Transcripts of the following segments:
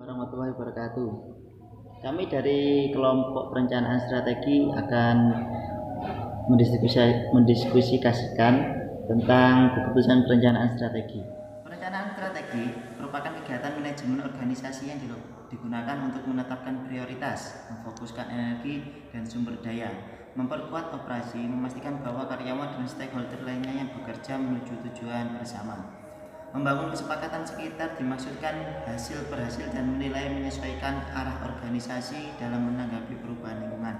Warahmatullahi wabarakatuh. Kami dari kelompok perencanaan strategi akan mendiskusikan tentang keputusan perencanaan strategi. Perencanaan strategi merupakan kegiatan manajemen organisasi yang digunakan untuk menetapkan prioritas, memfokuskan energi dan sumber daya, memperkuat operasi, memastikan bahwa karyawan dan stakeholder lainnya yang bekerja menuju tujuan bersama. Membangun kesepakatan sekitar dimaksudkan hasil berhasil dan menilai menyesuaikan arah organisasi dalam menanggapi perubahan lingkungan.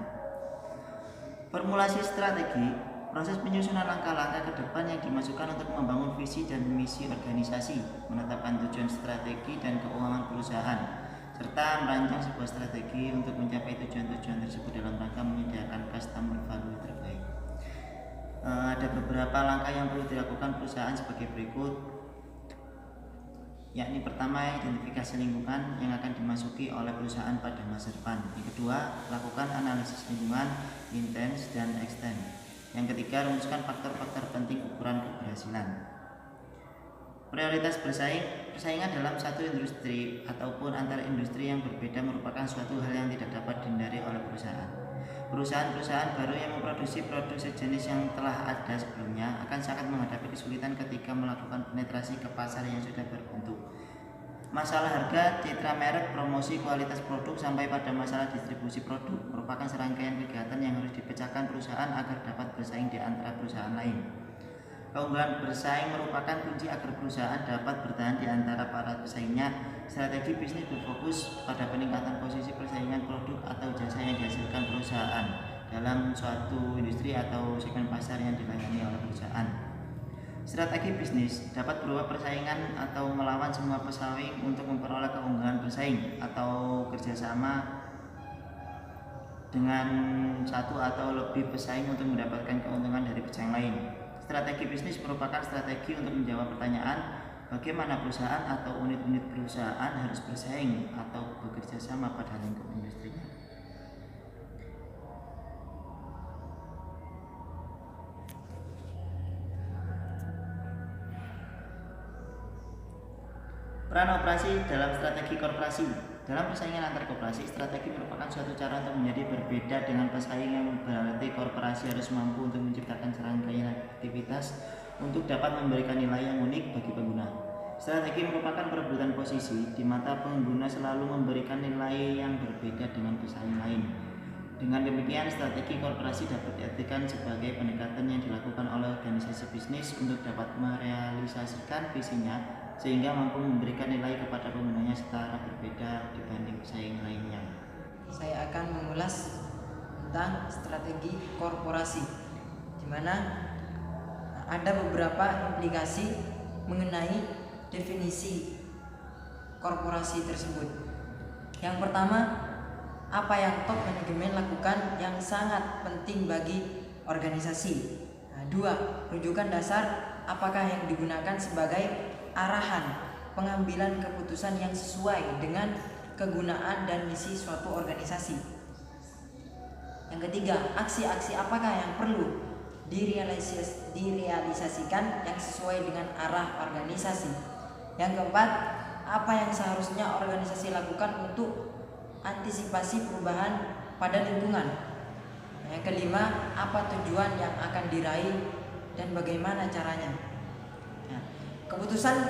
Formulasi strategi, proses penyusunan langkah-langkah ke depan yang dimasukkan untuk membangun visi dan misi organisasi, menetapkan tujuan strategi dan keuangan perusahaan, serta merancang sebuah strategi untuk mencapai tujuan-tujuan tersebut dalam rangka menyediakan customer value terbaik. Ada beberapa langkah yang perlu dilakukan perusahaan sebagai berikut, yakni pertama, identifikasi lingkungan yang akan dimasuki oleh perusahaan pada masa depan. Yang kedua, lakukan analisis lingkungan, intens dan ekstens. Yang ketiga, rumuskan faktor-faktor penting ukuran keberhasilan. Prioritas persaingan dalam satu industri ataupun antar industri yang berbeda merupakan suatu hal yang tidak dapat dihindari oleh perusahaan. Perusahaan-perusahaan baru yang memproduksi produk sejenis yang telah ada sebelumnya akan sangat menghadapi kesulitan ketika melakukan penetrasi ke pasar yang sudah berbentuk. Masalah harga, citra merek, promosi, kualitas produk, sampai pada masalah distribusi produk merupakan serangkaian kegiatan yang harus dipecahkan perusahaan agar dapat bersaing di antara perusahaan lain. Keunggulan bersaing merupakan kunci agar perusahaan dapat bertahan di antara para pesaingnya. Strategi bisnis berfokus pada peningkatan posisi persaingan produk atau jasa yang dihasilkan perusahaan dalam suatu industri atau segmen pasar yang dilayani oleh perusahaan. Strategi bisnis dapat berupa persaingan atau melawan semua pesaing untuk memperoleh keunggulan bersaing atau kerjasama dengan satu atau lebih pesaing untuk mendapatkan keuntungan dari pesaing lain. Strategi bisnis merupakan strategi untuk menjawab pertanyaan bagaimana perusahaan atau unit-unit perusahaan harus bersaing atau bekerja sama pada lingkup industrinya. Peran operasi dalam strategi korporasi. Dalam persaingan antar korporasi, strategi merupakan suatu cara untuk menjadi berbeda dengan pesaing, yang berarti korporasi harus mampu untuk menciptakan serangkaian aktivitas untuk dapat memberikan nilai yang unik bagi pengguna. Strategi merupakan perebutan posisi di mata pengguna, selalu memberikan nilai yang berbeda dengan pesaing lain. Dengan demikian, strategi korporasi dapat diartikan sebagai pendekatan yang dilakukan oleh organisasi bisnis untuk dapat merealisasikan visinya sehingga mampu memberikan nilai kepada penggunanya secara berbeda dibanding pesaing lainnya. Saya akan mengulas tentang strategi korporasi, di mana ada beberapa implikasi mengenai definisi korporasi tersebut. Yang pertama, apa yang top manajemen lakukan yang sangat penting bagi organisasi. Dua, rujukan dasar apakah yang digunakan sebagai arahan pengambilan keputusan yang sesuai dengan kegunaan dan misi suatu organisasi. Yang ketiga, aksi-aksi apakah yang perlu direalisasikan yang sesuai dengan arah organisasi. Yang keempat, apa yang seharusnya organisasi lakukan untuk antisipasi perubahan pada lingkungan. Yang kelima, apa tujuan yang akan diraih dan bagaimana caranya. Keputusan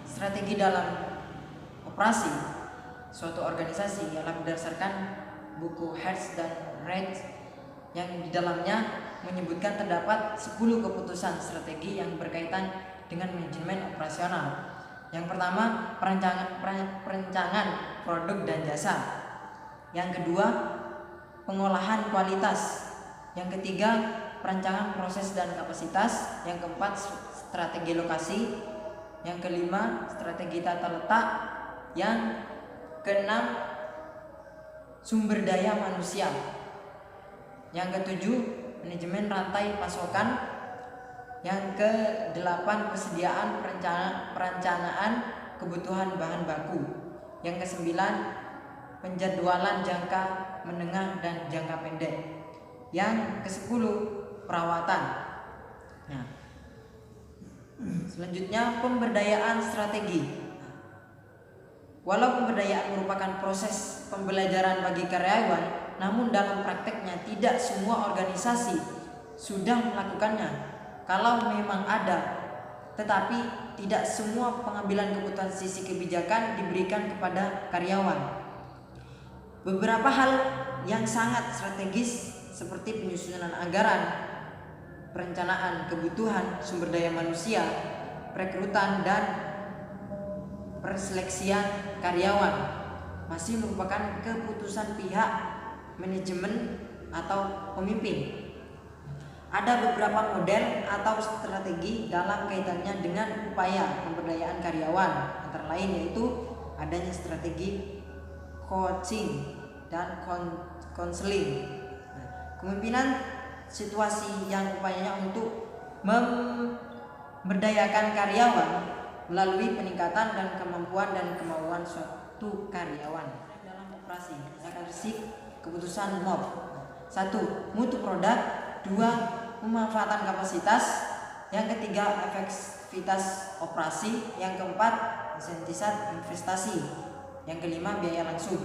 strategi dalam operasi suatu organisasi ialah berdasarkan buku Hertz dan Reich yang di dalamnya menyebutkan terdapat 10 keputusan strategi yang berkaitan dengan manajemen operasional. Yang pertama, perencanaan produk dan jasa. Yang kedua, pengolahan kualitas. Yang ketiga, perancangan proses dan kapasitas. Yang keempat, strategi lokasi. Yang kelima, strategi tata letak. Yang keenam, sumber daya manusia. Yang ketujuh, manajemen rantai pasokan. Yang kedelapan, persediaan perencanaan kebutuhan bahan baku. Yang kesembilan, penjadwalan jangka menengah dan jangka pendek. Yang kesepuluh, perawatan. Selanjutnya, pemberdayaan strategi. Walau pemberdayaan merupakan proses pembelajaran bagi karyawan, namun dalam prakteknya tidak semua organisasi sudah melakukannya. Kalau memang ada, tetapi tidak semua pengambilan keputusan sisi kebijakan diberikan kepada karyawan. Beberapa hal yang sangat strategis seperti penyusunan anggaran, perencanaan kebutuhan sumber daya manusia, perekrutan dan perseleksian karyawan masih merupakan keputusan pihak manajemen atau pemimpin. Ada beberapa model atau strategi dalam kaitannya dengan upaya pemberdayaan karyawan, antara lain yaitu adanya strategi coaching dan konseling. Kepemimpinan situasi yang upayanya untuk memberdayakan karyawan melalui peningkatan dan kemampuan dan kemauan suatu karyawan dalam operasi. Karakteristik keputusan MOP: 1. Mutu produk. 2. Pemanfaatan kapasitas. Yang ketiga, efektivitas operasi. Yang keempat, insentif investasi. Yang kelima, biaya langsung.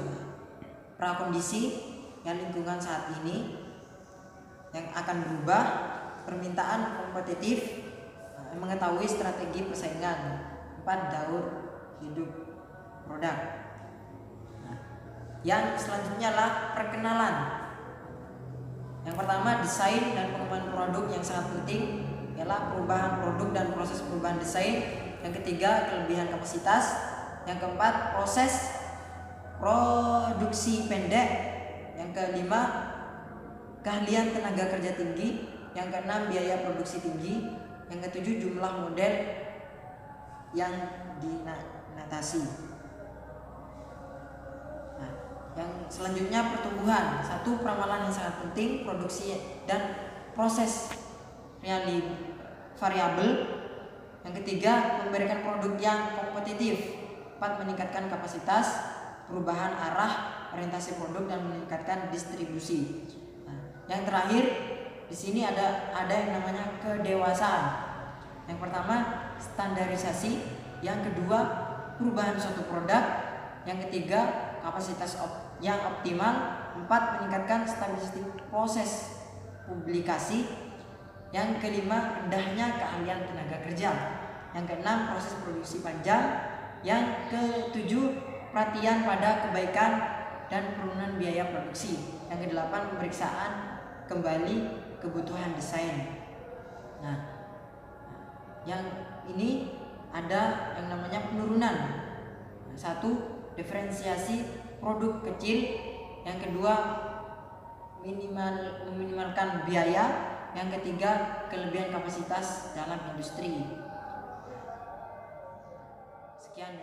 Prakondisi yang lingkungan saat ini yang akan berubah, permintaan kompetitif, mengetahui strategi persaingan. 4. Daur hidup produk. Yang selanjutnya adalah perkenalan. Yang pertama, desain dan pengembangan produk yang sangat penting ialah perubahan produk dan proses perubahan desain. Yang ketiga, kelebihan kapasitas. Yang keempat, proses produksi pendek. Yang kelima, keahlian tenaga kerja tinggi. Yang keenam, biaya produksi tinggi. Yang ketujuh, jumlah model yang dinatasi. Nah, yang selanjutnya pertumbuhan. 1. Peramalan yang sangat penting, produksi dan proses variabel. Yang ketiga, memberikan produk yang kompetitif. 4. Meningkatkan kapasitas, perubahan arah orientasi produk dan meningkatkan distribusi. Nah, yang terakhir di sini ada yang namanya kedewasaan. Yang pertama, standarisasi. Yang kedua, perubahan suatu produk. Yang ketiga, kapasitas yang optimal. 4. Meningkatkan stabilitas proses publikasi. Yang kelima, rendahnya keahlian tenaga kerja. Yang keenam, proses produksi panjang. Yang ketujuh, perhatian pada kebaikan dan penurunan biaya produksi. Yang kedelapan, pemeriksaan kembali kebutuhan desain. Nah, yang ini ada yang namanya penurunan. 1. Diferensiasi produk kecil. Yang kedua, meminimalkan biaya. Yang ketiga, kelebihan kapasitas dalam industri. Sekian.